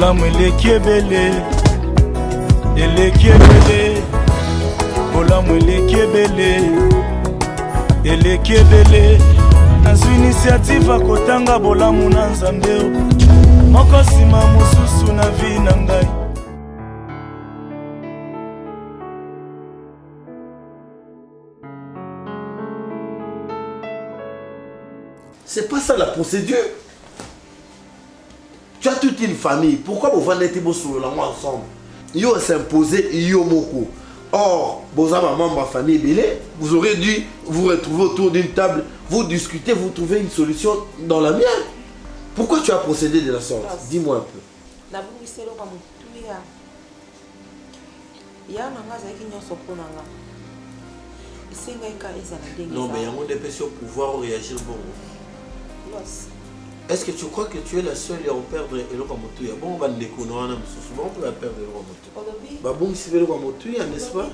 bolamu eleki ebele, eleki ebele, bolamu eleki ebele, eleki ebele. Nazwi initiative akotanga bolamu na nzambe moko nsima mosusu na vi na ngai. C'est pas ça la procédure. Tu as toute une famille. Pourquoi vous vendez sur le ensemble? Yo s'imposer yo moko. Or, vos maman, ma famille belé, vous aurez dû vous retrouver autour d'une table, vous discuter, vous trouver une solution dans la mienne. Pourquoi tu as procédé de la sorte? Dis-moi un peu. Non, mais il y a un des personnes au pouvoir réagir bon. Est-ce que tu crois que tu es la seule à perdre Elokamotu? Bon, on va le déconner, on peut la perdre Elokamotu. Bon, si tu veux Elokamotu, n'est-ce pas?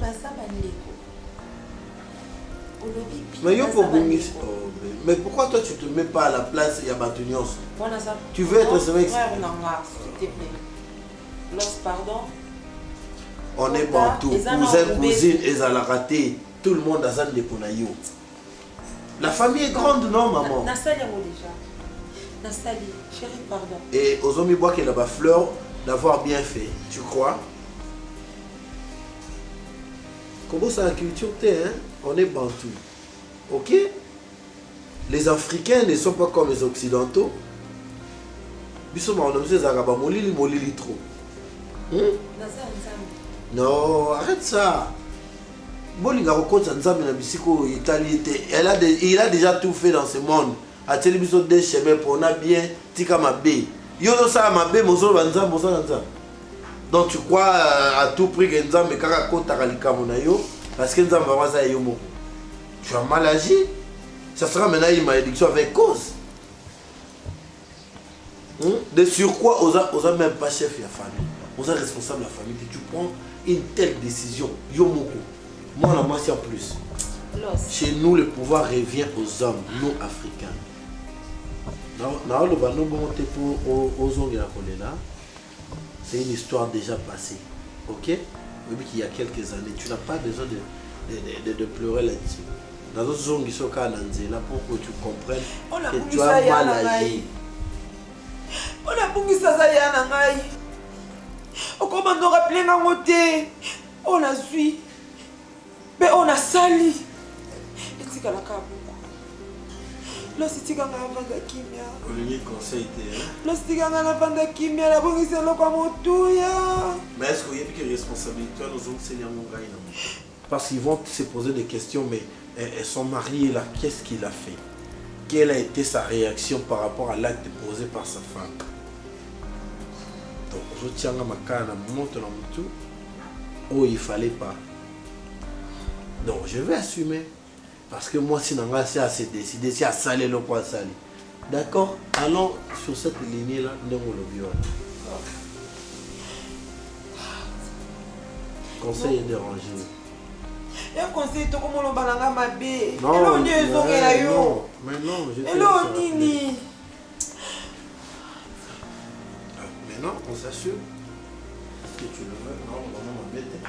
Mais pourquoi toi tu ne te mets pas à la place de Batunios? Tu veux être ce mec? Pardon. On est partout. Cousin, cousine, et à la raté. Tout le monde a ça de Konayo. La famille est grande, non, maman? Nastali déjà. Nastali, chérie, pardon. Et aux hommes, ils voient qu'elle a fleur d'avoir bien fait. Tu crois? Comment ça la culture t'es, hein? On est bantou. Ok? Les Africains ne sont pas comme les Occidentaux. Molili trop. Non, arrête ça. Il a déjà tout fait dans ce monde. A télévision des chemins pour on a bien tika mabé. Yo ça mabé mozo banza mozo banza. Donc tu crois à tout prix que Nzambe kaka kota kalika monayo parce que Nzambe va ça yo mo. Tu as mal agi. Ça sera maintenant une malédiction avec cause. De surcroît, on n'a même pas chef de la famille. On est responsable de la famille. Tu prends une telle décision. Yo moko. Moi, la moitié en plus. Chez nous, le pouvoir revient aux hommes, nous, Africains. C'est une histoire déjà passée. Ok? Depuis qu'il y a quelques années, tu n'as pas besoin de pleurer là-dessus. Dans d'autres zones qui sont là pour que tu comprennes que tu as mal agi. On a beaucoup de ça, on commence à rappeler dans mon thé. On a su. Mais on a sali. Et c'est la cabouka. Là, c'est quand on a vendu kimia. Le conseil était. Là, c'est quand on a vendu kimia. La bonne c'est là comme tout. Mais est-ce qu'il y a une responsabilité à nos autres seigneurs? Parce qu'ils vont se poser des questions, mais son mari là, qu'est-ce qu'il a fait? Quelle a été sa réaction par rapport à l'acte posé par sa femme? Donc, je tiens à ma canne, monte dans mon tout. Oh, il ne fallait pas. Donc, je vais assumer. Parce que moi, si on a assez décidé, si à saler le poids salé. D'accord? Allons sur cette lignée-là, nous le viol. Conseil est dérangé. Il y a un conseil de comment on va ma bé. Non, mais non, je te Nini. Maintenant, on s'assure. Est-ce que tu le veux? Non, on va m'embêter.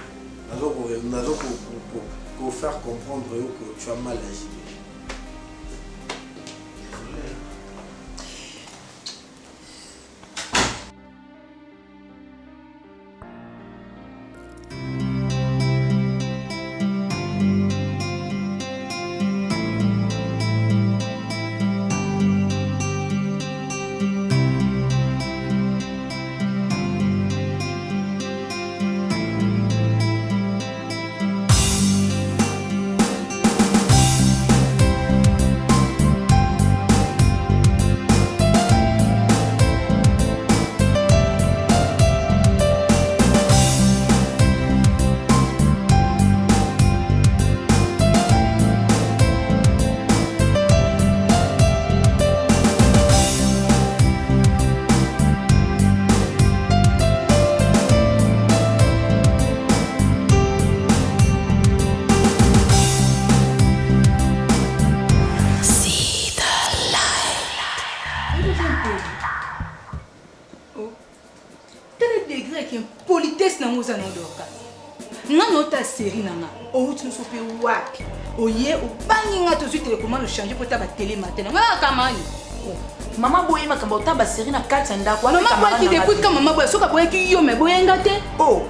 Pour faire comprendre que tu as mal agi. ça non doka. Non ta série nanga. O tu nous sope wapi. Oye o bangi nga to suite télécommande changer pour ta télé matin. Nga kamani. Maman boye makambo ta ba série na 4 ndako. Maman boye qui écoute comme maman boye soka boye qui yo me boye ngate. Oh.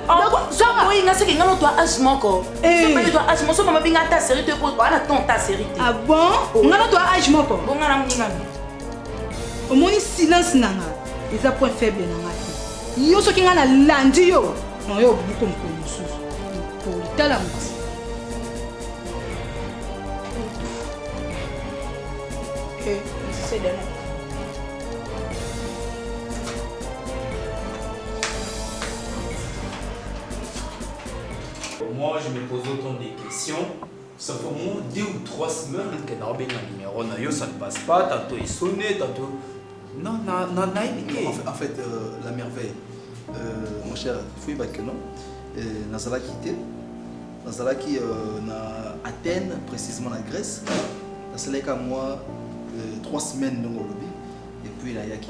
Soka boye nga seki ngalo to âge moko. C'est pas toi âge moko maman binga ta série te ko ana ton ta série. Ah bon? Ngalo to âge moko. Bon ngala mninga. Au moins silence nanga. Les points faibles nanga. Yo soki nga na landi yo. Non yo beaucoup ko mususu. Pour tala musi. C'est de là. Moi, je me pose autant des questions. Ça fait au moins 2 ou 3 semaines que nous avons un numéro. Ça ne passe pas. Tantôt il sonne, tantôt. Non, non. En fait, la merveille, mon cher, il faut que non. Nazala quitté. Nazala qui na Athènes, précisément la Grèce. Nazala qu'à moi 3 semaines dans le lobby. Et puis là, il y a qui.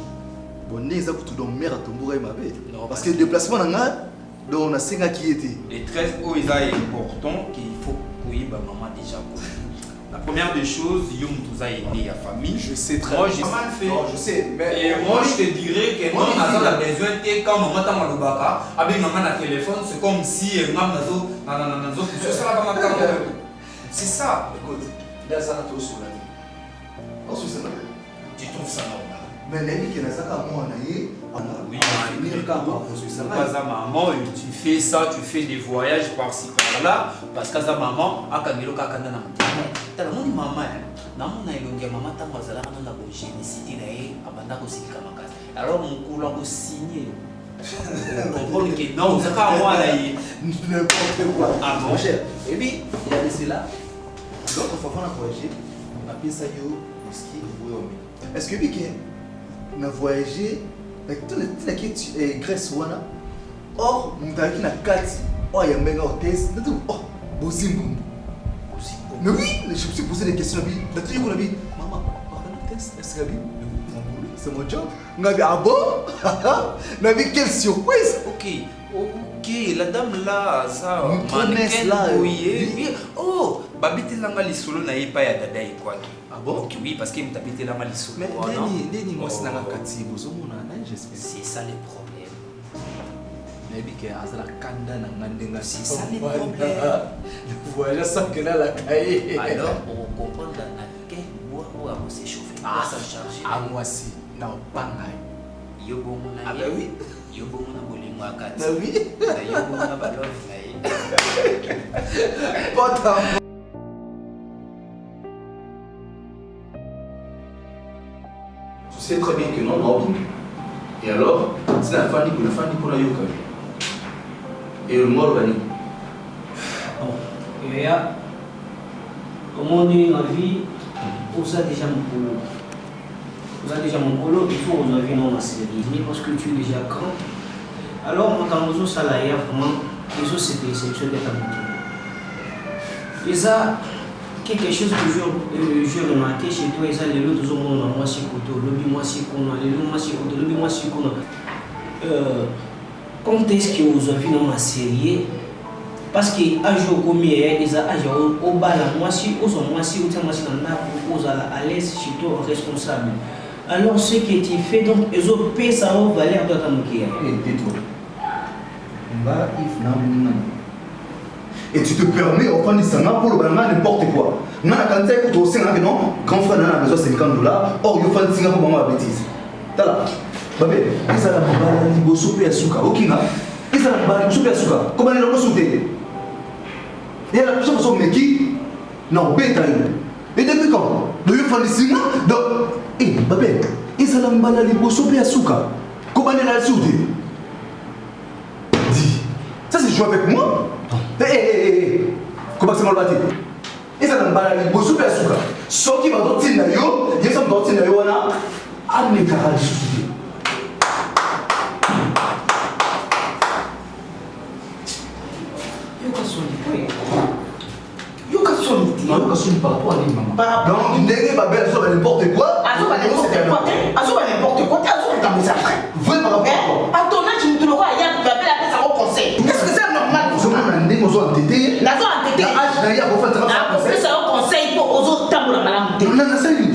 Bon, n'est pas tout dans mer à Tomboura et Mabé. Parce que le déplacement dans la donc on a 5 qui étaient. Les 13 eaux, il est important qu'il faut que maman déjà. La première des choses, Yom nous a aidé la famille. Je sais très bien. Moi, je sais. Mais et moi, je te dirais que moi, on a besoin de quand maman t'a mal au baka, avec maman a téléphone, c'est comme si maman c'est ça. Écoute, là, ça n'a pas sur la vie. Tu trouves ça normal? Mais les qui n'a pas moi, oui, maman, tu fais ça, tu fais des voyages par-ci par-là, parce que sa maman a camilo kakanda na mtima. T'as la maman, na mon aïlongue maman t'a mazala na ko génécité na e abanda ko sikama kaza. Alors mon coulant ko signer. Comprendre que non, c'est pas moi là. N'importe quoi. Ah mon cher. Et puis, il a laissé là. L'autre fois qu'on a voyagé, on a appelé ça yo ski au est-ce que Biké on a voyagé avec tout le qui est Grèce ou ana. Or, on a qui na 4. Oh, il y a un mec en test. Oh, Bozimbo. Mais oui, je me suis posé des questions. La truc qu'on a dit, maman, on a test. Est-ce que c'est mon job? On a dit, ah bon? On a dit, quelle surprise! Ok, la dame là, ça, mannequin là, oui. Oh, babité langa lisolo na yepa ya dada quoi. Ah bon? Oui, parce qu'il m'a habité langa lisolo. Mais Deni, moi c'est nanga kati, j'espère. C'est ça le problème. Mais bien que azala kanda na ngandenga, c'est ça le problème. Le voyage sans que là la caille. Alors, on comprend dans quel bois on va s'échauffer. Ah, ça charger. Ah moi si, non pas ngai. Yo bon na. Ah bah oui. Yo bon na bolé moi kati. Bah oui. Yo bon na ba love ngai. Pas tu sais très bien que non, non. Et alors, c'est la famille pour la yoka. Et le mort va bon, et là, au moment de la vie, on a déjà mon boulot. Vous avez déjà mon boulot, il faut que vous avez non série. Parce que tu es déjà grand. Alors, mon temps, ça là, vraiment, les autres c'était sexuel d'être à mon tour. Et ça, quelque chose que j'ai remarqué chez toi, et ça, les autres ont moi si côté, le moi si qu'on a, les moi si côté, le moi si qu'on a. Quand est-ce que vous avez dans la série? Parce que à jour comme hier, ils ont au bas la moitié, aux moitié, aux moitié dans la à l'aise chez toi responsable. Alors ce que tu fais donc, ils ont payé ça au valeur de ta moquille. Et tu te permets au fond de ça pour le banana n'importe quoi. Non, quand tu es aussi non, grand frère a besoin de $50. Or, il faut que tu aies pour ma bêtise. T'as là. Babé, ils ont la balle de soupe à sucre. Ok, ils ont la balle de soupe à sucre. Comment ils l'ont sauté? Et la personne qui sont qui? Non, bêta. Et depuis quand? Le lieu de faire donc, eh, babé, ils ont la balle de soupe à sucre. Comment ils l'ont sauté? Dis, ça c'est jouer avec moi? Comment c'est mal battu? Ils ont la balle de soupe à sucre. Sauf qui va dans le scénario, ils sont dans le scénario, on a un mégarage souci. Donc, n'est pas belle, ça va n'importe quoi. N'importe quoi. Vrai par rapport à quoi? À ton âge, tu me le vois, il y a un conseil. Est-ce que besoin d'entêter. Nazo entêté. Âge pour faire ça un conseil pour aux autres tables la malam. Non, ça lui.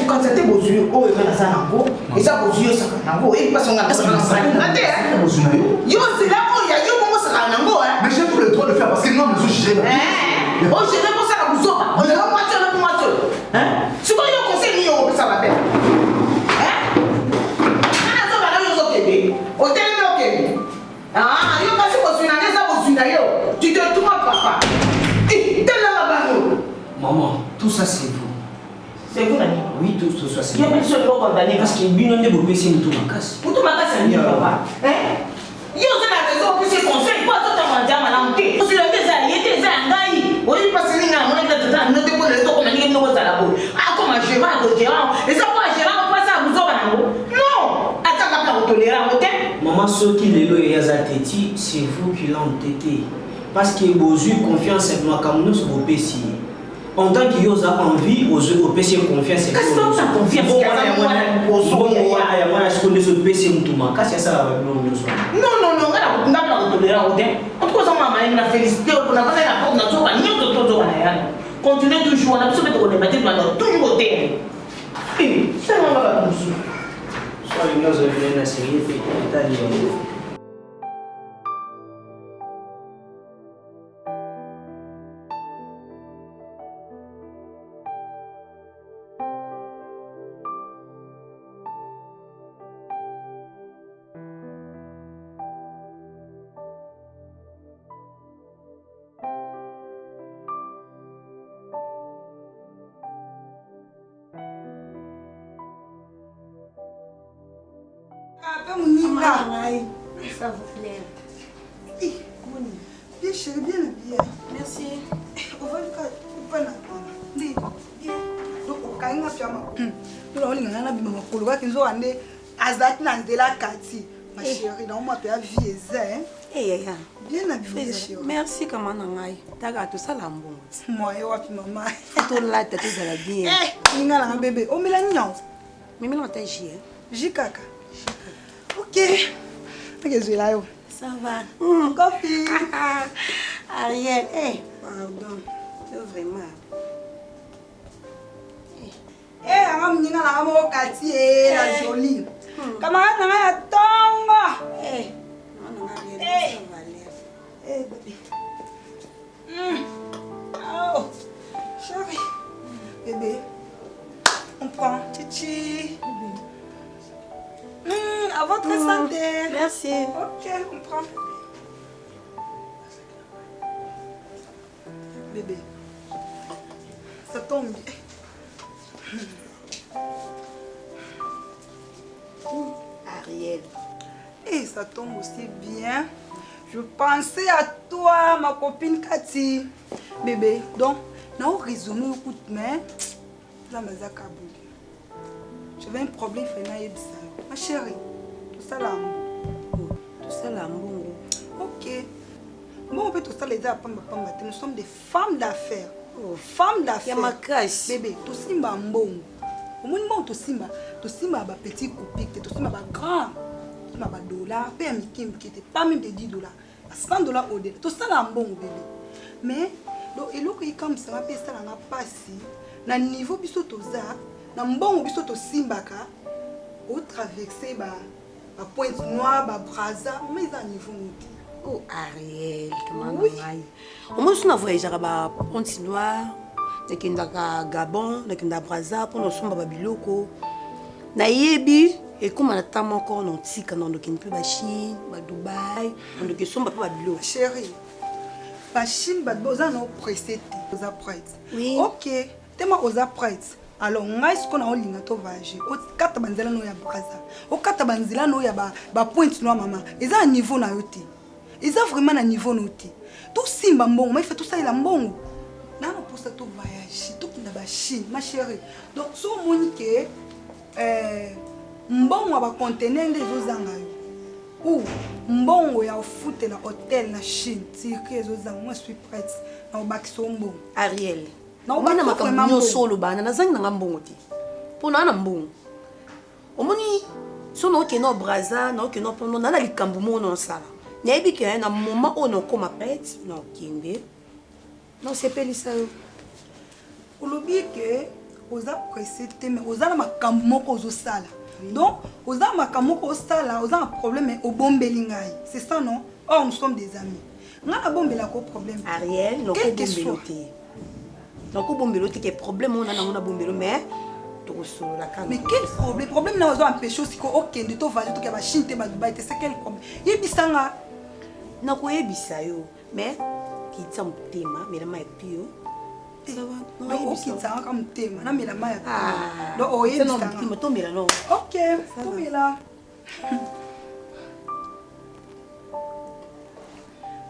Quand c'était beau yeux, oh, il va ça nango. Et ça beau yeux ça nango. Et pas son nango. Yo, c'est là où il y a yo comment ça nango hein. Mais j'ai tout le droit de faire parce que non, mais je gère. Oh, je vais pour ça la bouson. On est en voiture là pour moi seul. Hein? C'est quoi yo conseil yo ça va faire? Hein? Ah, ça va là yo so kébé. Hôtel yo kébé. Ah, yo parce que vous avez ça vous yo. Tu te trouves papa. Eh, t'es là là-bas. Maman, tout ça c'est vous. C'est vous Nani? Oui, tout ça c'est vous. Il y a personne qui va condamner parce qu'il y a une de baisser tout ma casse. Pour tout ma casse, c'est papa. Hein? Yo, c'est la raison pour ces conseils. Pas tout à manger à ma langue. Vous avez des alliés, des angaïs. Oui, parce que nous avons des gens qui ont des gens ah, comme un gérant, un gérant. Et ça, pour un gérant, on passe à vous autres. Non! Attends, on va tolérer. Maman, ce qui est là, c'est vous qui l'ont entêté. Parce que vous avez confiance en moi, comme nous sommes au PC. En tant que vous avez envie, vous avez PC confiance. Qu'est-ce que vous avez confiance? Continuez toujours, on a besoin de remettre toujours au terme. C'est un peu comme ça. Soit nous avons une série de Ça vous plaît. Bien chérie, bien. Merci. On va le faire. On va le faire. Donc, on va le faire. On va le faire. On va le faire. Azat na ndela kati. Ma chérie, na moi pe vie eza hein. Bien habillée chérie. Merci comment nangai. Taga to sala mbongo. Moi yo wapi maman. To la tête za la bien. Ninga na bébé. O mela nyon. Mimi na ta ji. Ji kaka. OK. OK, je là yo. Ça va. Copie. Ariel, pardon. Vraiment. Anga mninga na mo kati la jolie. Camarade na ya tongo. Non, Ariel, ça va l'air. Bébé. Oh. Chérie. Bébé. On prend Chichi. À votre santé. Merci. OK, on prend. Bébé. Ça tombe bien. Ariel. Et ça tombe aussi bien. Je pensais à toi, ma copine Cathy. Bébé, donc, non, raisonner au coup de main. Là, j'avais un problème, ma chérie. Tout ça là. Tout ça là, OK. Bon, on peut tout ça les dire à Pamba. Nous sommes des femmes d'affaires. Femmes d'affaires. Il y a ma casse. Bébé, tout ça m'a mbongo. Au moins, tout ça m'a petit coupé, tout ça m'a grand. Tout ça m'a $, paye un mikim qui était pas même de $10. $100 au-delà. Tout ça là mbongo bébé. Mais, donc, et l'autre comme ça, on peut ça là passer. Na niveau biso toza, na mbongo biso to simbaka, au traverser ba pointe noire, ba braza, mais à niveau noti. Oh Ariel, comment oui. Au moins on a voyagé à ba pointe noire, nakindaka Gabon, nakindaka Braza pour nos somba babiloko. Na yebi et comme on attend encore non tika non donc plus ba Chine, ba Dubaï, on donc somba pas babiloko. Chérie. Ba Chine ba boza no pressé, boza prête. Oui. OK. Tema oza prête. Alors ngai ce qu'on a olinga to voyager. O kata banzela no ya Braza. O kata banzela no ya ba pointe noire maman. Eza niveau na yote. Eza vraiment na niveau noté. Tout simba mbongo, mais fait tout ça il a mbongo. Non pour ça to voyager, tout na ba Chine, ma chérie. Donc so monique mbongo ba conteneur des ozanga yo. Ou mbongo ya ofute na hôtel na Chine, tiki ezozanga moi je suis prête. Na obakso mbongo. Ariel. Non, on a makambo solo bana na zangi na mbongo ti. Pona na mbongo. Omoni so no ke no Braza, no ke no pono na likambo mo no sala. nayebi ke na moment oyo nakoma prête na okende na osepelisa yo olobi ke oza pressé te mais oza na makambo moko ozosala donc oza na makambo moko osala oza na problème obombeli ngai c'est ça non? Or nous sommes des amis nga nabombela ko problème Ariel nokobombelo te nakobombelo te ke problème ona nango na bombelo mais tokosolola kaka mais quel problème problème na ozo empêcher aussi ko okende to valer to ke ba Chine te ba Dubaï te c'est quel problème yebisanga nakoyebisa yo mais kitisa motema melama epio okitsanga ka motema namela mai ya donc oyebisanga tomela no ok tomela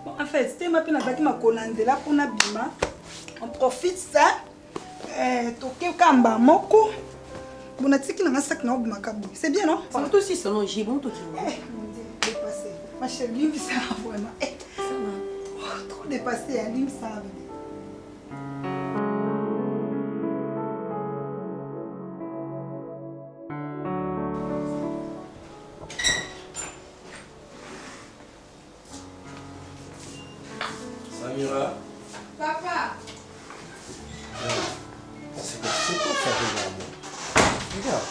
bon en fait tema pe nazalaki makolandela mpona bima on profite ça tokekamba moko bona tiki nanga sac na obimaka boye c'est bien non c'est tout si selon j'ai bon tout dépassé ma chérie limbisa vraiment trop dépassé hein limbisa Samira. Papa. C'est quoi ça, regarde.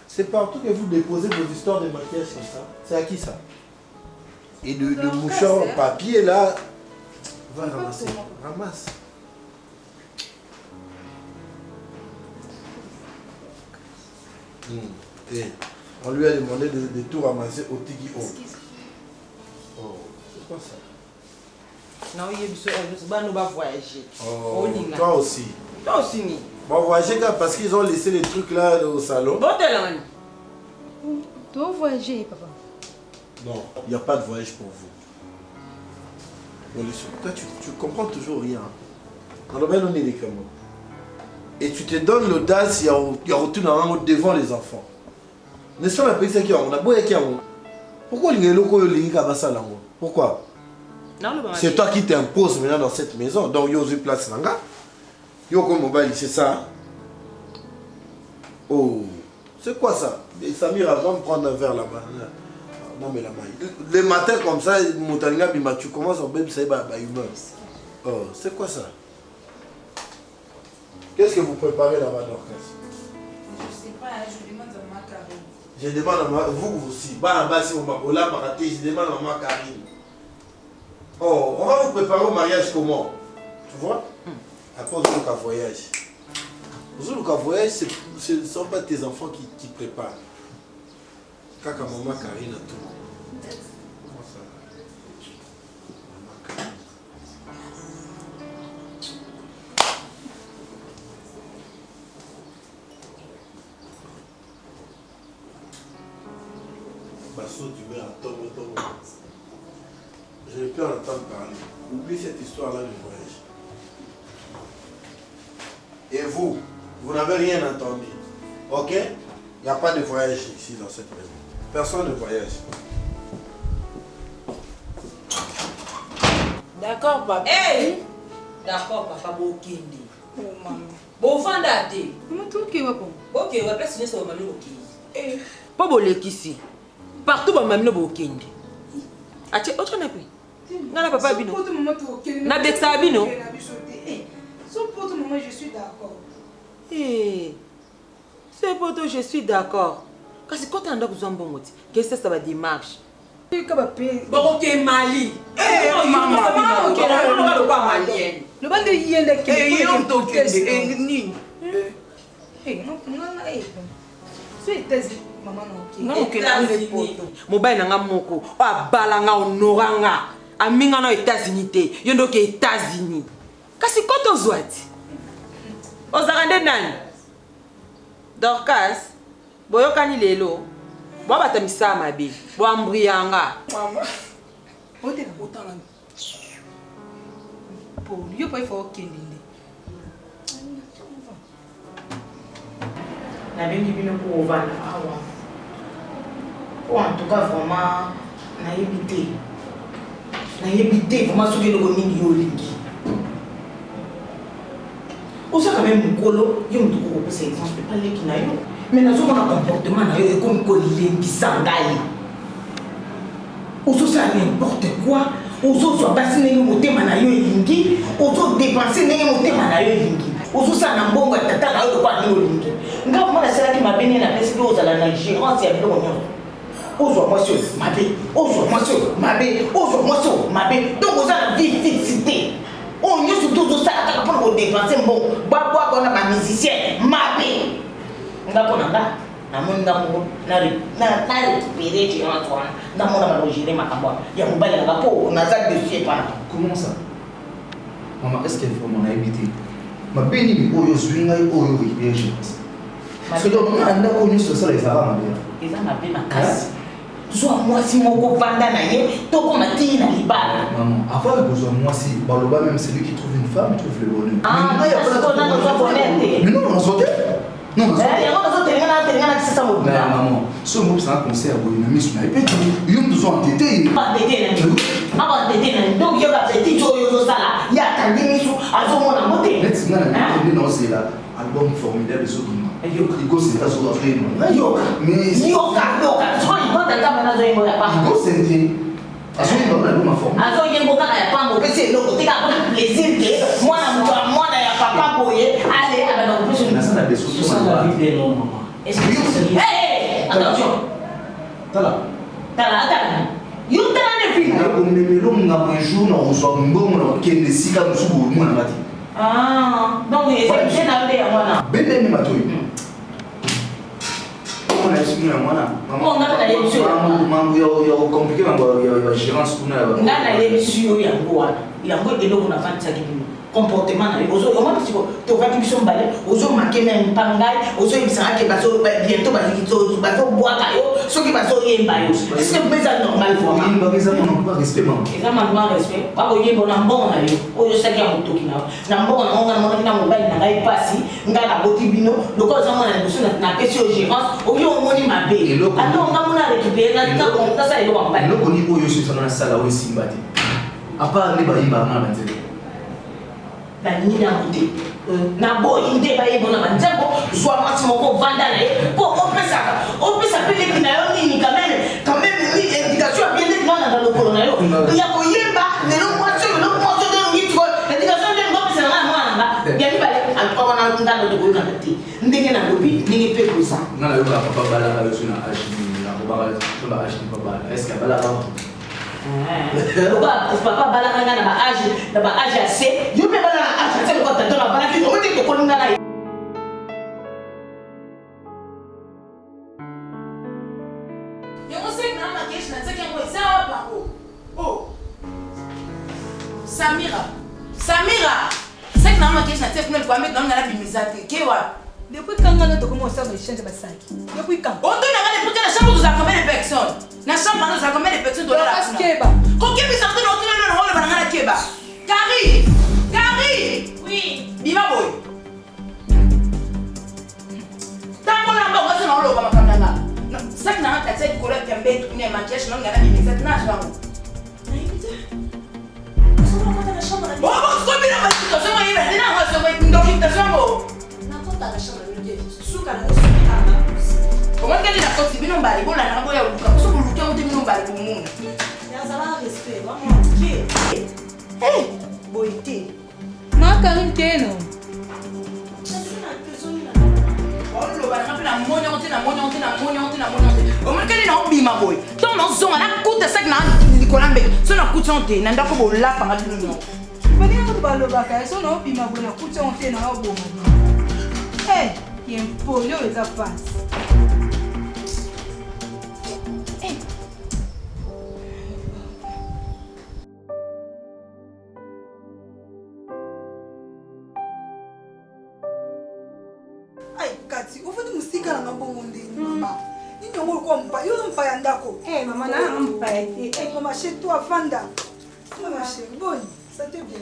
C'est partout que vous déposez vos histoires de maquillage comme ça. C'est à qui ça? Et le mouchoir en papier là. Va ramasser. Ramasse. Et on lui a demandé de tout ramasser au Tigi O. Oh, c'est quoi ça? Non, il va voyager. Oh, toi aussi. Toi aussi, ni. Bon, voyager parce qu'ils ont laissé les trucs là au salon. Bon, t'es là, Tu vas voyager, papa? Non, il n'y a pas de voyage pour vous. Toi, tu comprends toujours rien. Et tu te donnes l'audace, il y a retour devant les enfants. N'est-ce pas ça qui on a beau qui pourquoi les locaux pourquoi? C'est toi qui t'imposes maintenant dans cette maison. Donc, il y a une place là. Yo comme mobile, c'est ça. Oh, c'est quoi ça? Samira va me prendre un verre là-bas. Non mais là-bas. Le matin comme ça, tu commences à même ça humeur. Oh, c'est quoi ça? Qu'est-ce que vous préparez là-bas, Dorcas? Je sais pas, je demande à ma Karine. Je demande à vous aussi. Je demande à ma Karine. Oh, on va vous préparer au mariage comment? Tu vois? Après, on va au voyage. Au voyage, ce ne sont pas tes enfants qui préparent. Kaka maman Karine a tout. Comment ça? Maman Karine. Basso, tu mets à tombe. Je ne peux en entendre parler. Oublie cette histoire-là du voyage. Et vous, vous n'avez rien entendu. Ok? Il n'y a pas de voyage ici dans cette maison. Personne ne voyage. D'accord, papa. Hey! D'accord, papa, Bokindi. Oh maman. Bon, Fandate. Comment tu es bon? Ok, on va pas signer sur Mamie Bokindi. Pas Bolekisi. Partout, Mamie Bokindi. Ache, autre n'a plus. N'a papa Bino. N'a Bexa Bino. Pour tout moment, je suis d'accord. Eh, c'est pour toi, je suis d'accord. Parce que quand tu as un bon mot, qu'est-ce que ça va démarche? Bon, ok, Mali. Eh, maman, ok, on va malienne. Le bande de yende qui est un toque de ni. Eh, non, c'est maman non, ok, mobile nanga moko, a balanga onoranga, a minga na États-Unis, yondo ke États-Unis. Kasi koto zwati. Ozarande nani? Dorcas, boyokani lelo. Bo batamisa mabe, bo ambrianga. Maman. Ote na otala. Pour lui pas faut kendinde. Na bengi bino ko ovana awa. En tout cas vraiment na yebité. Na yebité vraiment soki loko mingi yo lingi. Osa quand même mukolo, yo mtu ko ko c'est exemple pas leki na yo. Mais na zo mona comportement na yo comme ko lengi sangai. ozosala n'importe quoi ozozwa basi ndenge motema na yo elingi ozodepense ndenge motema na yo elingi ozosala na mbongo ya tata na yo lokwa ndenge olingi nga mona nasalaki mabe nde napesi mpe ozala na gérance ya biloko nyonso ozwa mwasi oyo mabe ozwa mwasi oyo mabe ozwa mwasi oyo mabe donc oza na vie fixité oyo nyonso to ozosala kaka mpona kodepense mbongo babwaka wana bamusicien mabe nga mpona nga namoni nga moko na récupéré gérance wana ndamona balogere makambo wana ya mobali nanga mpo naza dessus epana. Comment ça? Maman, est-ce qu'elle faut mon habité? Ma béni, oyo swinga, oyo récupéré gérance. Parce que donc, on a connu ce ça, les arabes, ma bien. Ils ont ma bien ma casse. Soit moi si mon copain n'a rien, donc on a dit na libala. Maman, avant de besoin moi si Baloba même celui qui trouve une femme trouve le bonheur. Ah, mais parce qu'on a besoin bonheur. Mais non, on sautait. Non, on sautait. Il y a pas besoin de c'est ça mon mais maman, ce mot c'est un concert où il me met et puis il me besoin entêté. Pas d'aider là. Avant d'aider là. Donc il y a petit yo ça là. Il y a ta dimisu à son mon monter. Let's go là. Non, c'est là. Album formidable ce qu'on a. Igo c'est ta sur après non. Yoka. Mais yoka. So il va tata bana zo yembo ya pa. Igo c'est azo yembo na ma forme. Azo yembo kaka ya pa mo pese loko tika kwa plaisir que mwana ya papa boye allez abana ko pese. Na ça na besoin ça la vie des non maman. Est-ce que c'est hey attention. Tala. Yo tala ne film. Na ko memelo nga bonjour na ozo mbongo na kende sika musubu mwana bati. Ah, donc c'est na le ya mwana. Bende ni matoi. On a essayé mwana. On a na yebisu. Mambo ya compliqué mambo ya gérance kuna ya. Ngana yebisu ya ngwana. Ya ngwe eloko na fantisa kidini. Comportement na ozo o mwana siko to vati biso mbale ozo make même pangai ozo ibisanga ke bazo bientôt bazo boaka yo soki bazo yemba yo. Est-ce que c'est normal pour moi? Yemba ça mon pas respect maman. Eza manwa respect. Ba ko yemba na mbongo na yo. Oyo saki ya mutoki na. Na mbongo na ngana mona na mobile na ngai pasi ngana boti bino loko za mona na biso na question gérance oyo omoni mabe. Ato ngamona récupérer na konta ça elo ba mbale. Loko ni oyo c'est na sala o simbati. Apa ne ba yimba na banzele. Na nini na muté na boyi nde ba yebo na banzambo soit maximum ko vanda na ye ko opesa pele kina yo nini quand même ni indication bien net na lokolo na yo ya ko yemba ne lo moitié de ngi ko indication de ngom c'est na mwana nga ya ni bale alpa na ndalo de ko kanati ndenge na lobi ndenge pe ko sa na yo ba papa bala ka yo na ashi na ko ba ashi papa est-ce que bala papa balaka nga na ba age assez yo pe balaka age assez ko tata na balaki o mete ko kolinga na yo mose na ma kesh na tsaki ngo za ba oh Samira sek na ma kesh na tsaki ko met na ngala bimizate kewa depuis quand on a commencé à échanger des sacs depuis quand on donne la pour la chambre nous a combien de personnes na chambre nous a combien de personnes dans la keba combien de personnes on donne le rôle dans la keba Carrie oui bima boy tango na ba wasa na lo ba makamanga sak na ta tsai ko la kembe ne ma kesh na ngala bimizate na chambre na ibite so na kota na chambre oh ba so bina ba to so ma ibe na wa so ba ndoki ta chambre na chambre de suka na comment qu'elle a sorti bino mbali bona na boya luka so kuluka muti bino mbali bomuna ya zala respect vraiment boité ma Karine teno on lo ba na pena monte comment qu'elle na obima boy ton non zonga na kuta sak na Nicolambe so na kutonte na ndako bola panga bino bani ko balobaka so na obima bona kutonte na oboma hey polio eza pasi ai kati ufuni musika na ngabongo ndeni mama nini yango kwa mpa yo mpa ya ndako mama na mpa eh mama chez toi fanda mama chérie bonne ça te bien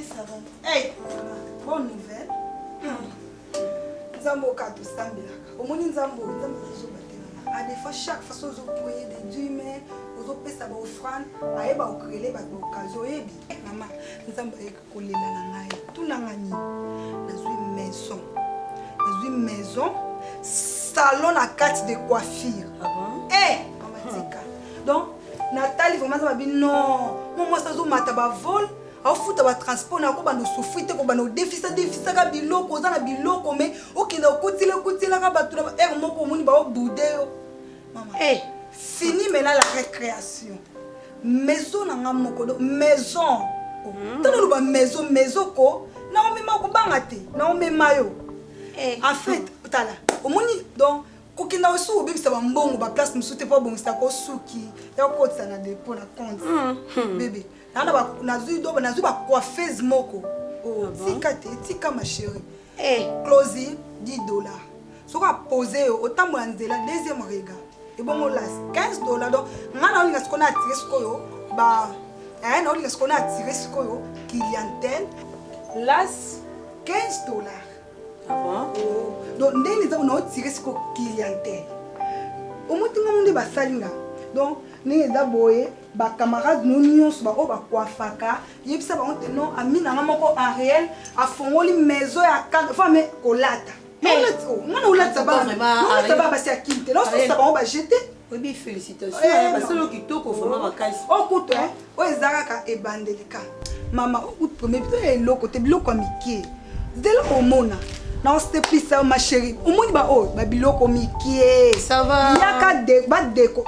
ça va hey bonne nouvelle nzambo okato sambelaka omoni nzambo azobatela a des fois chaque fois ozopoye des dume ozopesa baofrande ayeba okrele bato baokazi oyebi mama nzambo ayeka kolela na ngai tunanga nini nazwi maison salon na kati de coiffure mama tika donc Nathalie vraiment ça va bien non. Moi ça zo mata ba vol. Au foot ba transport na ko ba no souffrir te ko ba no déficit ka biloko za na biloko mais okina okutile ka ba tuna er moko moni ba oboude yo. Maman. Fini maintenant la récréation. Maison na nga moko do maison. Tano ba maison ko na o mema ko banga te. Na o mema yo. En fait, tala. O moni donc kokina osu obikisa ba mbongo ba place musute po bongo sta ko suki. Ya ko tsa na dépôt na compte. Bébé. Na zui ba coiffeuse moko. Tika ma chérie. Closing $10. Soka poser autant mo nzela deuxième rega. Et bon las $15 donc ngana olinga sikona attirer sikoyo ba na olinga sikona attirer sikoyo clientèle las $15. Ah bon? Donc ndeni za ona attirer siko clientèle. Omutinga munde ba salinga. Donc ni eza boye ba camarades no nyonso ba o ba kwafaka yebisa ba onte non amina nga moko en réel afongoli maison ya kanga femme kolata ngana ulata ba ngana ba basi akinte lo ça ba ba jeter oui félicitations parce que kitoko vraiment makasi o kuto o ezaka ka ebandelika mama o kuto premier peut eloko te biloko miki dela omona na ostepisa ma chérie omoni ba o ba biloko miki ça va yaka de ba deko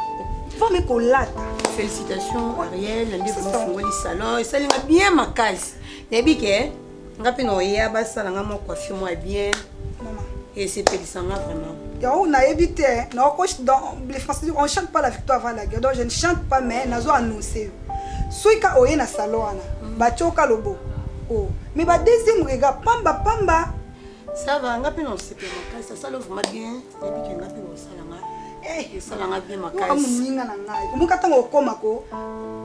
femme kolata. Félicitations Ariel, on dit que le salon et ça lui bien ma case. Nebi que ngapi no ya ba sala nga mo coiffure moi bien. Maman. Et c'est pédissant vraiment. Ya on a évité non coach dans les Français on chante pas la victoire avant la guerre. Donc je ne chante pas mais nazo annoncer. Soika oye na salon ana. Ba choka lobo. Oh, mais ba deuxième regard pamba. Ça va ngapi no c'est bien ma case, ça le vraiment bien. Nebi que ngapi no sala nga. Ça l'a bien ma case. Amuninga na ngai. Omukatanga okoma ko.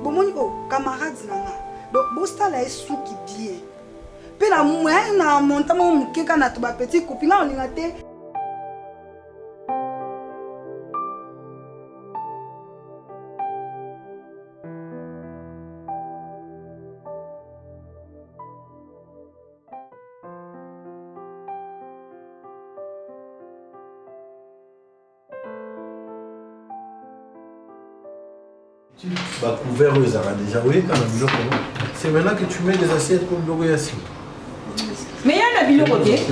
Bomoni ko camarades na nga. Donc bosta la esuki bien. Pe na moi na montama mukeka na to ba petit copine oninga te. Bah, couvert aux arabes déjà, oui, quand même, c'est maintenant que tu mets des assiettes comme le Yassi. Mais il y a un billet côté. Vas-y.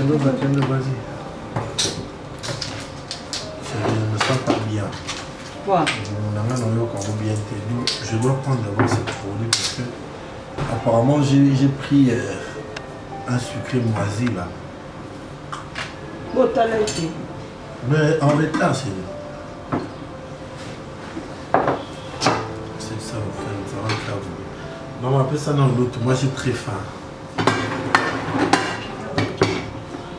Je ne me sens pas bien. Quoi? Je dois prendre d'abord cette produit parce que apparemment j'ai pris un sucré moisi là. Bon, t'as l'air. Mais en retard, c'est. Non, après ça dans l'autre, moi j'ai très faim.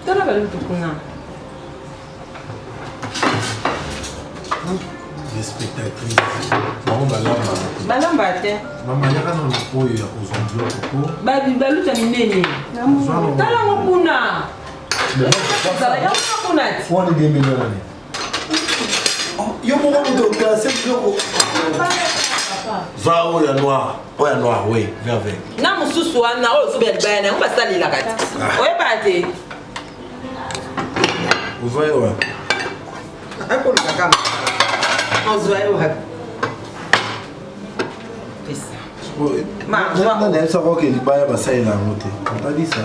Tu as la l'autre Les spectatrices. Maman, Maman, il y a un pot aux enveloppes. Babi, balu, tu as mis nene. Tu as la mokuna. Tu as la mokuna. On est bien millions d'années. Il y a un moment où tu as assez de l'eau. Ça, oh, il y a noir, oui, viens avec. Non, mon sous wana, oh, c'est bien bien, on va salir la carte. Ouais, parti. Vous voyez, ouais. Un peu de caca. On se voit, ouais. C'est ça. Maman, elle saura que les bails, ça est la montée. On t'a dit ça.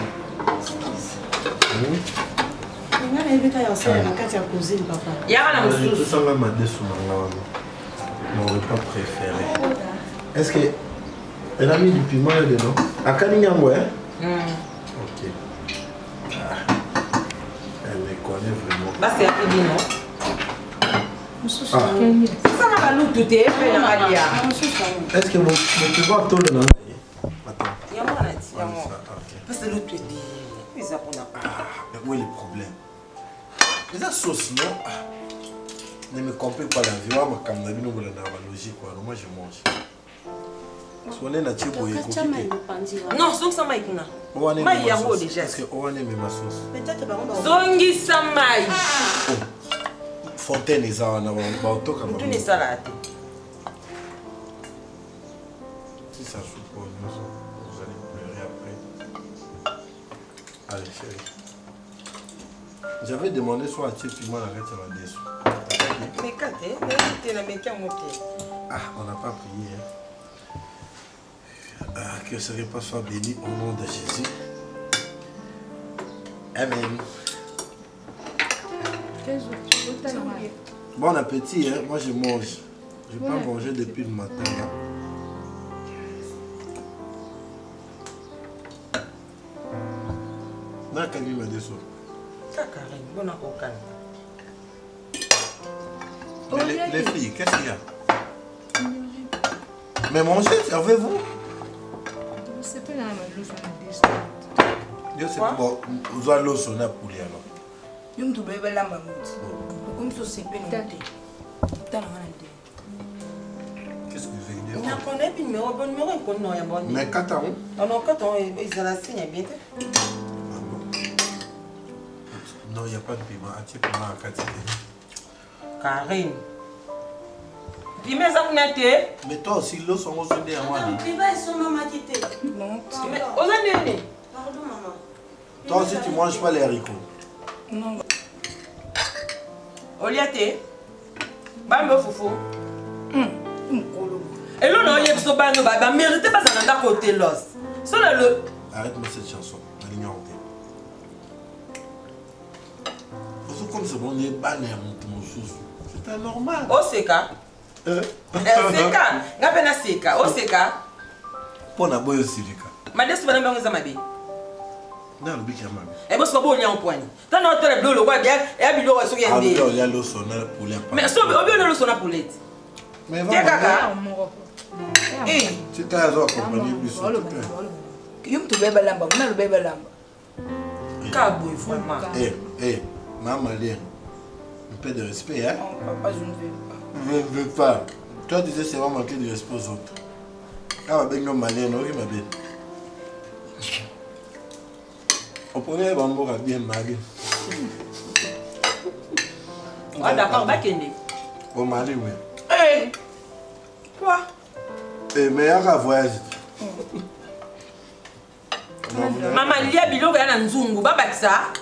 Il y a un sous. Ça va m'aider sur mon repas préféré. Est-ce que elle a mis du piment dedans? À Kaninyambo, hein? Ok. Elle me connaît vraiment. Bah, c'est un peu bien, non? Ça m'a valu tout est fait dans la lia. Est-ce que vous pouvez tout le nom? Attends. Il y a un parce que l'autre est dit. Mais ça pour n'a pas. Mais où est le problème? Les sauce, non? Ne me complique pas la vie. Moi, comme d'habitude, nous avons la logique. Moi, je mange. Si on est nature, vous pouvez. Non, c'est ça, Maïk. Maïk, il déjà. Parce que on aime ma sauce. Zongi Samai. Fontaine, ils ont un tout n'est salade. Si ça joue pas, vous allez pleurer après. Allez, chérie. J'avais demandé soit à Tchè Piment la reste à la dessous. Mais quand tu es, tu es la mec à monter. Ah, on n'a pas prié. Hein. Que ce repas soit béni au nom de Jésus. Amen. Bon appétit, hein? Moi je mange. Je n'ai pas mangé depuis le matin. Là. Non, quand il m'a dit ça. Les filles, qu'est-ce qu'il y a? Mais mangez, servez-vous. C'est pas la même chose. Je sais pas, vous allez l'eau sonner pour lui alors. Je me trouve là, maman. Comme ça, c'est bien. Qu'est-ce que vous voulez dire? On connaît le numéro, Mais 4 ans? Non, 4 ans, ils ont la signe bien. Non, il n'y a pas de piment. Tu peux m'en accater. Karine. Piment, ça vous n'êtes. Mais toi aussi, l'eau sont au sonner à moi. Piment, ils sont maman qui était. Non, pardon, maman. Toi aussi, tu ne manges pas les haricots. Non. Oliate. Bambo foufou. Et là, non, il y a ce bando, bah, méritez pas ça dans côté l'os. Arrête-moi cette chanson, on va l'ignorer. Comme c'est bon, on est banné à mon sous. C'est normal. Oseka. Seka. Ngapena seka. Oseka. Pour la boy aussi, Lika. Ma desu bana bango za mabe. Non, le bic est mal. Et bon, c'est pas bon, il y a un point. T'as un autre bleu, le roi bien, et un bilot, il y a un bilot. Il y a l'eau sonore pour les. Mais si on a l'eau sonore pour l'aide. Mais va. Kaka. Tu t'as accompagné plus. Je me trouve là, maman. Je me trouve là. Cabo, vraiment. Maman, un peu de respect, hein? Papa, je ne veux pas. Je ne veux pas. Toi, tu disais c'est vraiment manquer de respect aux autres. Ah, ben, non, malien, non, il m'a bien. On prenait un bambou à bien marié. Ah, d'accord, va Kende. Au mari, oui. Eh! Quoi? Eh, mais il y a un voyage. Maman, il y a bilot, il y a un zungu, baba ça.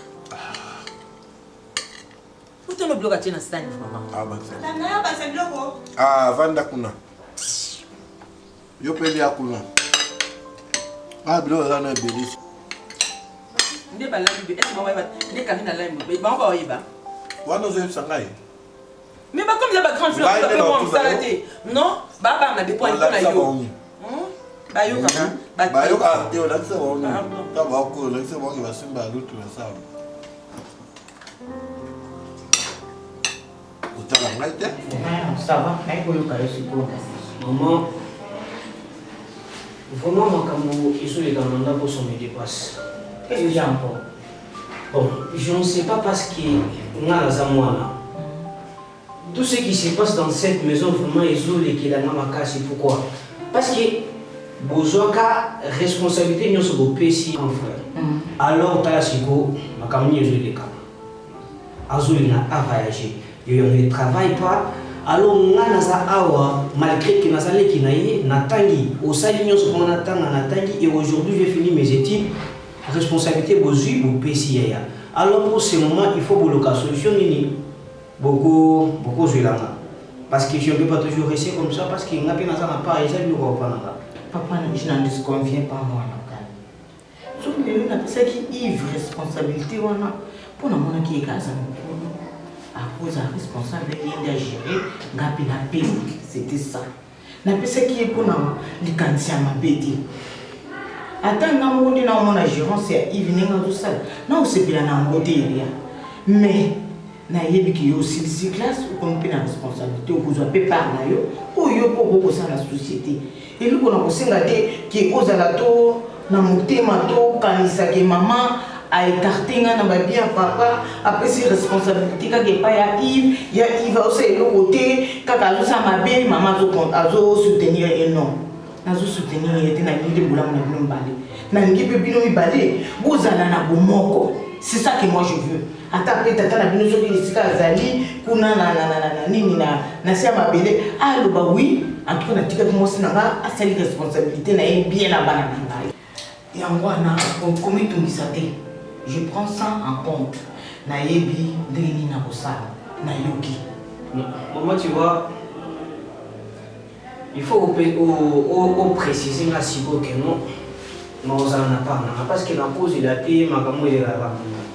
Où est le bloc à tienne à Stan, maman? Ah, bah, c'est ah, Vanda Kuna. Yo peli akuna. Ah, bilot, il y a un bélis. Ndé ba la bibe, est-ce que maman va ndé Karine la bibe, ba ba oyiba. Wa no zo sangai. Mais pas comme ça ba grande fleur, peut moi s'arrêter. Non, baba na des points na yo. Ba yo kaka, ba yo ka te o la se wo ni. Ta ba ko la se wo ki ba simba lutu na sa. O ta la ngai te? Ça va, ai ko yo ka yo sipo. Maman, vraiment makambo iso le kananda pour son me dépasse. Qu'est-ce que j'ai encore? Bon, je ne sais pas parce que tout ce qui se passe dans cette maison, vraiment, ils ont les Kilanamaka, c'est pourquoi? Parce que besoin de responsabilité, nous sommes au PC, mon frère. Alors, Talasiko, ma campagne est les cas. Azul n'a pas voyagé. Il ne travaille pas. Alors, on a malgré que nous avons Natangi, au Salignon, on a et aujourd'hui, j'ai fini mes études. Responsabilité bozui au PCA. Alors pour ce moment, il faut que la solution beaucoup jouer là. Parce que je ne peux pas toujours rester comme ça parce qu'il n'y a pas de papa, je n'en disconviens pas moi. Sauf que nous avons ça qui ivre responsabilité pour nous qui est casé. À cause de la responsable qui est gérer, gapi la paix, c'était ça. Nous avons ça qui est pour nous les candiens ma bête. Attends, nous avons une gérance et il vient tout ça. Nous c'est bien en beauté. Mais nous avons aussi des classes où on peut la responsabilité, où on peut parler, où on peut poser la société. Et nous avons aussi qui ose à la tour, dans mon thème, quand il s'agit maman, à écarter dans ma bien papa, après ses responsabilités, quand il n'y a pas Yves, il va aussi le côté, quand il y a ma belle, maman a soutenir et non. Nazo soutenir était na ngi de boula na bino balé na ngi pe bino mi balé bozala na bomoko c'est ça que moi je veux ata pe tata na bino soki esika azali kuna na nini na sia mabele ah loba oui en tout cas na tika mo sinanga asali responsabilité na bien na bana na ngai yango na comme tungisa te je prends ça en compte na yebi ndeni na kosala na yoki maman tu vois il faut préciser là si vous que non on n'a pas parce que la pause il a été ma camoufle il a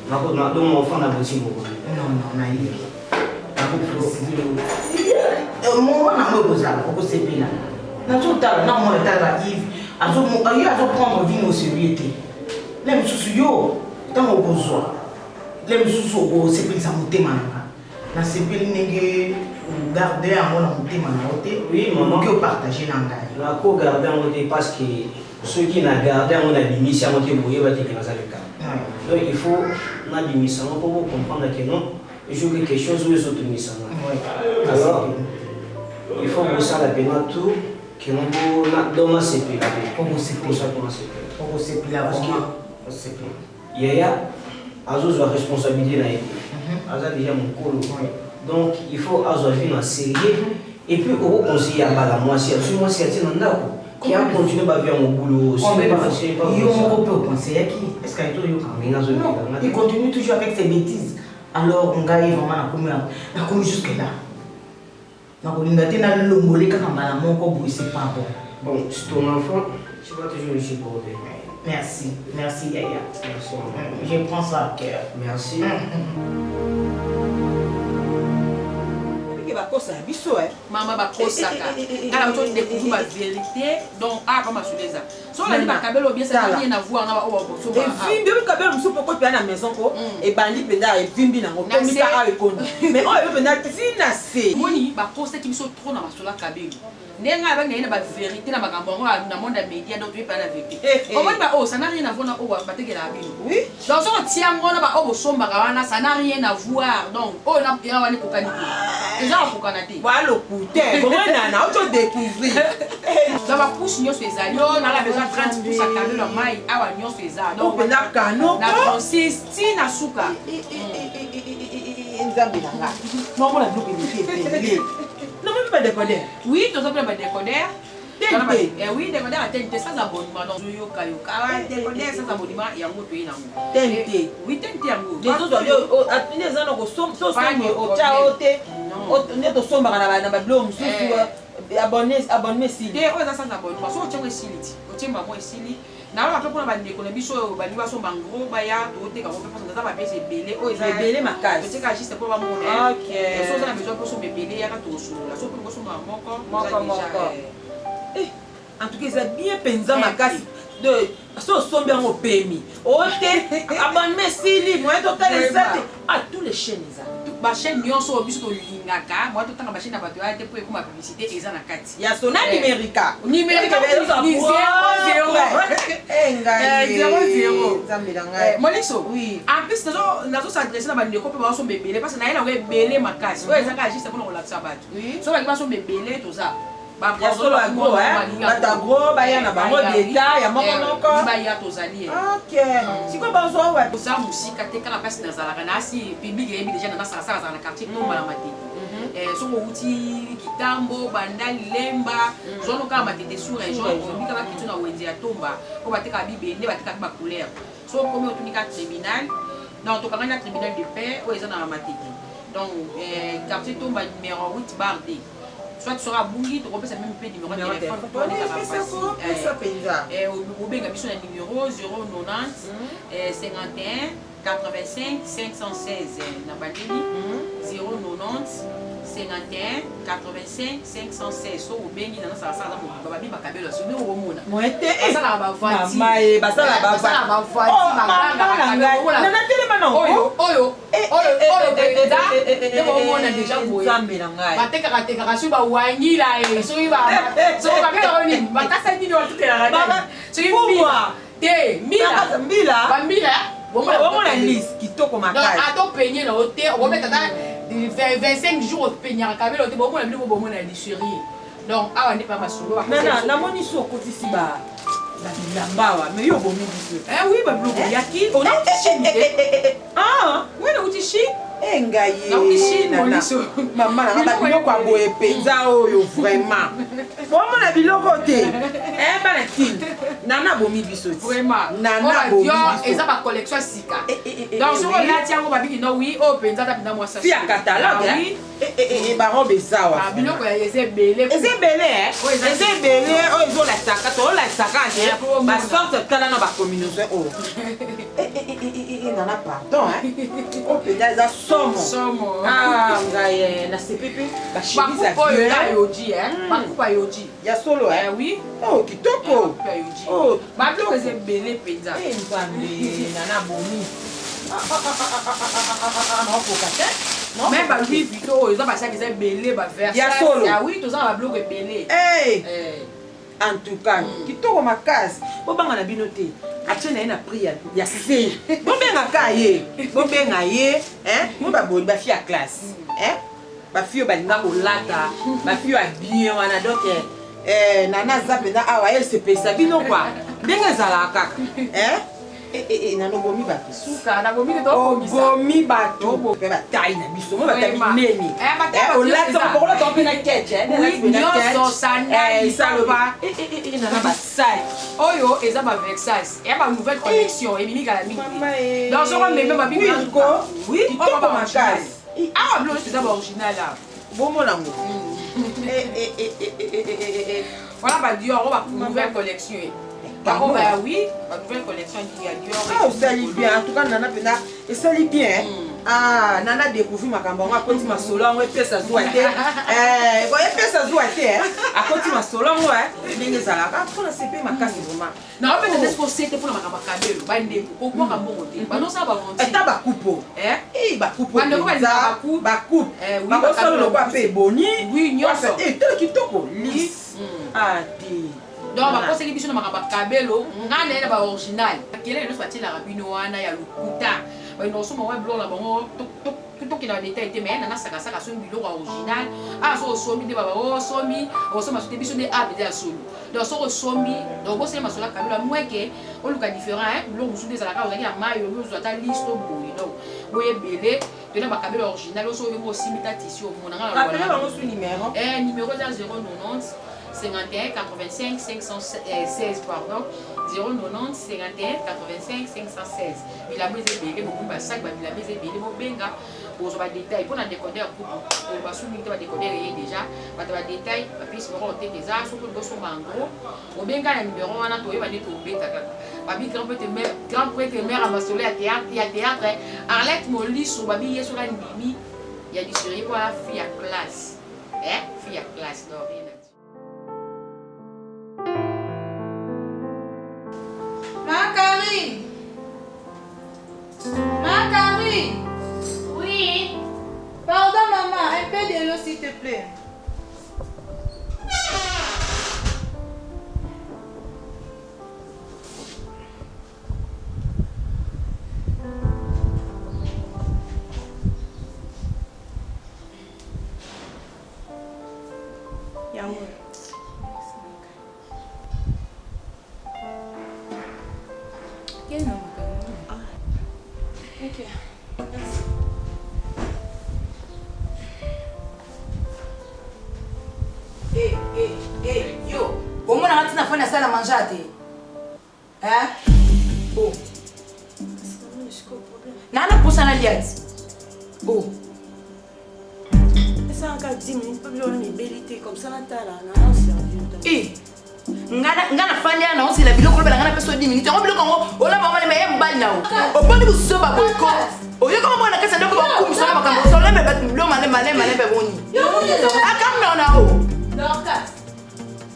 ma donc mon enfant n'a pas aussi beaucoup non naïf moi na moi bozala ko sepela na tout tala na moi tala Yves azo prendre vie au sérieux les mususu yo tango bozwa les mususu ko sepelisa motema na sepeli ndenge garder yango na motema na ote oui maman que partager na ngai na ko garder yango parce que ceux qui n'a gardé yango na limite yango te boye ba te que ça le cas donc il faut na limite pour vous comprendre que non je veux quelque chose où ils ont tenu ça alors il faut que ça la peine tout que non dans ma CP pour vous CP ça pour vous CP là parce que CP yaya azo la responsabilité na été aza déjà mon colo donc il faut azo vivre en sérieux et puis au conseiller à bala moi si absolument si atteint ndako qui a continué à vivre mon boulot c'est pas yo mon peut conseiller qui est-ce qu'il il continue toujours avec ses bêtises alors on gagne vraiment na comme jusque là na kolinga te na longolé kaka mbala moko boy c'est pas bon c'est ton enfant tu vas toujours le supporter. Merci Yaya. Merci. Je prends ça à cœur. Merci. Mama bakosaka ngala mto découvrir ma vérité donc pas ma sureza so on a dit bakabelo bien ça rien à voir na ba o boso ba et vimbi kabelo muso poko pe na maison ko et bandi penda et vimbi na ko mi ka a ekondo mais o yo penda tina se moni bakosa ki biso trop na masola kabelo nenga ba ngena ba vérité na makambo na monde média donc tu pas la vérité o moni ba ça n'a rien à voir na o ba tekela bino oui donc so tia ngona ba o bosomba wana ça n'a rien à voir donc o na bien wani kokani déjà on kokana te voilà le couteau comment na auto découvrir dans ma couche nyo ezali on a la besoin 30 pour ça kabelo na mai awa nyo ezali donc na kano na consiste na suka nzambe nanga non mon avis que non même pas décoder oui tu as pas décoder oui décoder à tente sans abonnement donc yo kayo ka décoder sans abonnement yango pe nango tente oui tente yango les autres yo atine zana ko so o chaote o ne to somba na ba blom susu abonné si te o za sans abonnement so o tshwe siliti o tshemba mo siliti na ba pona ba ndeko na biso ba liba so bangro ba ya to te ka mo pe za ba pese belé o za belé makasi te ka juste pour ba mo ne OK so za na besoin pour so belé ya ka to so la so pour so moko en tout cas c'est bien penza makasi de so sombe en pemi o te abonné si li moi total ça à tous les chaînes ça ba chaîne nyonso biso to lingaka moi to tanga ba chaîne na bato ya te pour ekoma publicité eza na kati ya sona numérica ni 0 moliso oui en plus nazo s'adresser na ba ndeko pe ba so bebele parce que na yena we belé makasi o eza ka juste pour na la bato so ba ba so bebele to za ya solo agro bata gros baya na bango d'état ya moko baya tozali OK siko bazo wa za musika te kala pasi na zalaka na si public yebi déjà na sala na quartier to mala mati so ko uti kitambo bandali lemba zono kama matete sur région on bika ba kitu na wenzi ya tomba ko bateka bibende bateka ba couleur so comme otunika tribunal na to kanga tribunal de paix o eza na matete donc quartier tomba numéro 8 bar D soit tu seras bouli tu repères même peu numéro de téléphone pour aller à la face au benga biso na numéro 090 51 85 516 na bandeli 090 51 85 516 so au bengi na sa sa ba bi bakabelo so ne o mona moete basala ba vanti mama basala ba vanti na telema na oyo beda ne o mona déjà boye zambe na ngai bateka su ba wangi la so ba ka oni bakasa ni o tutela la so mbila te mbila bomona liste kitoko makasi ato peigner na hotel on va mettre 25 jours peigner kabelo te bomona bino bomona lisserie donc awa ndi pa masolo na moni so kotisi ba la bilamba mais yo bomi biso oui ba bloco yaki on a chini oui na utishi engaye na utishi moniso mama na ba biloko aboye penza oyo vraiment bomona biloko te bana tin Nana bomi biso. Vraiment. Nana bomi biso. Et ça va collection sika. Donc sur la tia on va dire non oui, oh penza ta bina moi ça. Fia catalogue. Oui. Et baron besawa. Ba biloko ya ese belé. Ese belé hein. Ese belé oh ils ont la saka, to la saka hein. Ba sorte tala na ba communauté oh. Nana pardon hein. Oh peut-être somo. Ah ngai na CPP ba chemise à vieux. Ba yoji hein. Ba coupa yoji. Ya solo hein. Oui. Oh kitoko. Oh, ba biloko ese belé penza. Nzambe nana bomi. Non pour kate. Même ba Louis Vuitton, ils ont passé que c'est belé ba Versace. Ya solo. Ah oui, tous ça ba bloqué belé. Hey. En tout cas, kitoko makasi. Bo banga na binote. Atiena na priya ya se. Bo benga kaye. Bo benga ye, hein? Mo ba bo ba fi à classe. Hein? Ba fi ba linga ko lata. Ba fi a bien wana donc nana zapena awa elle se pesa bino quoi. Benga zala kaka. Hein? Nano bomi bato suka na bomi to bomi bato pe ba taille na biso mo ba taille neni o la to ko la to pe na ketche oui nyoso sana isaloba na ba sai oyo eza ba Versace et ba nouvelle collection et mimi kala mingi donc so ko meme ba bibi ko oui to ko makasi ah blo c'est d'abord original là bomo lango voilà ba Dior ba nouvelle collection. Oh bah oui, la nouvelle collection qui a Dior. Ah, ça lit bien. En tout cas, Nana Pena, et ça lit bien. Ah, Nana découvre ma campagne. À côté ma solo, on peut ça jouer. Bon, il peut ça jouer. À côté ma solo, ouais. Mais ça là, quand on a CP ma casse vraiment. Non, on peut te disposer pour la campagne cabelo. Bah, il est pour quoi comme bon. Bah non, ça va vendre. Et t'as ba coupe. Eh, ba coupe. Bah non, ba coupe. Ba coupe. Oui, ba solo le quoi fait boni. Oui, nyoso. Eh, tel qui toko. Lisse. Ah, ti. Donc ba conseiller biso na makamba kabelo ngana ina ba original akele no swati la rabino wana ya lukuta ba no so mo wa blo la bango to ki na détail te mais na saka saka so bilo original ah so somi de baba o somi o so ma so te biso de a be ya solo donc so somi donc o se ma so la kabelo mweke o luka différent hein blo musu de la ka o ya mayo lo zo ta listo boy donc boye belé de na ba kabelo original o so yo simita tissu o mona ngala appelez bango sur numéro numéro 090 51 85 516 pardon 090 51 85 516 il a besoin de beaucoup de sac il a besoin de mon benga pour avoir des détails pour un décodeur pour souligner va décoder déjà va avoir des détails puis se monter des arts surtout le son bango au benga le numéro on a trouvé va être au bêta babi grand prêtre mère à Masolé à théâtre il y a théâtre Arlette Molly sur babi sur la Nimi il y a du sérieux pour la fille à classe fille à classe non rien. Macaroni. Oui. Pardon maman, un peu de l'eau s'il te plaît. Yango. Quel nom? Ok. Yo, au moins on a fait la salle à manger. Hein? Oh. Nana pour ça la liette. Oh. Ça en cas 10 minutes, pas besoin de bélité comme ça là non sérieux. Ngana fanya na onsi la biloko loba ngana peso 10 minutes. On biloko ngo ola mama le meya mbali na o. Oboni busoba boyko. Oyo kama mwana kasa ndoko bakumisa makambo. So lembe bat lo male be boni. Akamna na o. Dorcas.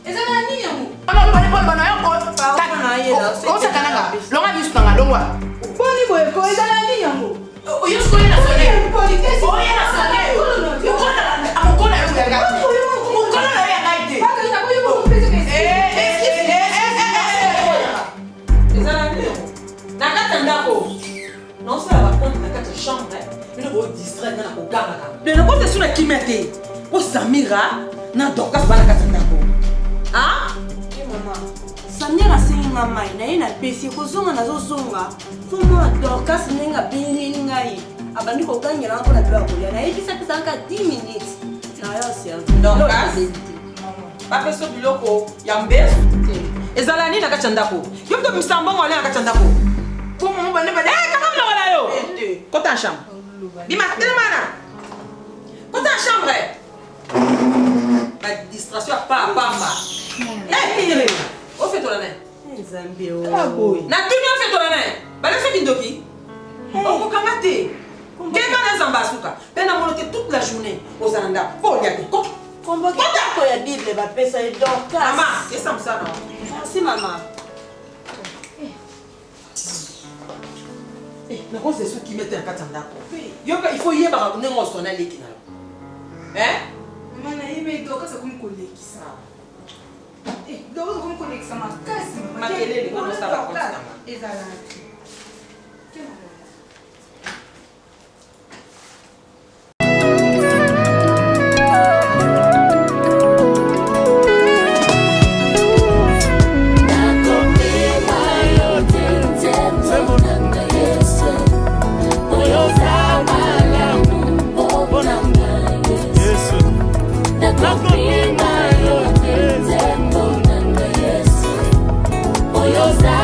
Ezala nini yango? Ama lo bale bana yo ko. Pardon na ye là. O sakananga. Longa bisu kanga longwa. Boni boyko ezala nini yango? Oyo sko na sone. Politesse. Oyo na sone. Amukona yo ya gati. Mukona na ya gati. Pas que ça voyez vous pèse que ezala nini na kati ya ndako naosala bakonte na kati ya chambre bino bodistrait nga na kogangaka lelo kote so na kimia te po samira na dorkas bana kati ya ndako Mama. Samira asenga mai na ye na pesi kozonga nazozonga fo mwana Dorcas ndenge abengeli ngai abandi kogangela nga mpona bilo ya kolia nayebisa pesaka 10 minutes na yo servi Dorcas bapesa biloko ya mbesu te ezala nini na kati ya ndako yo mto misambongo ale na kati ya ndako kama mna wala yo kota en chambre bima telemana kota en chambre ba distraction pa pamba o fait toi la main Nzambe o na tuni o fait toi la main ba le fait kindoki o ko kamate kema na zamba suka pena molote toute la journée aux anda po yake ko kombo kitako ya Bible ba pesa et donc mama c'est ça non merci maman na ko c'est ce qui met en kati ndako yoka il faut yeba ko nengo sona leki na Maman na yebe doka sa kumkolekisa. Doka sa kumkolekisa makasi. Makelele ko sa ba konta. Ezala. Oyoza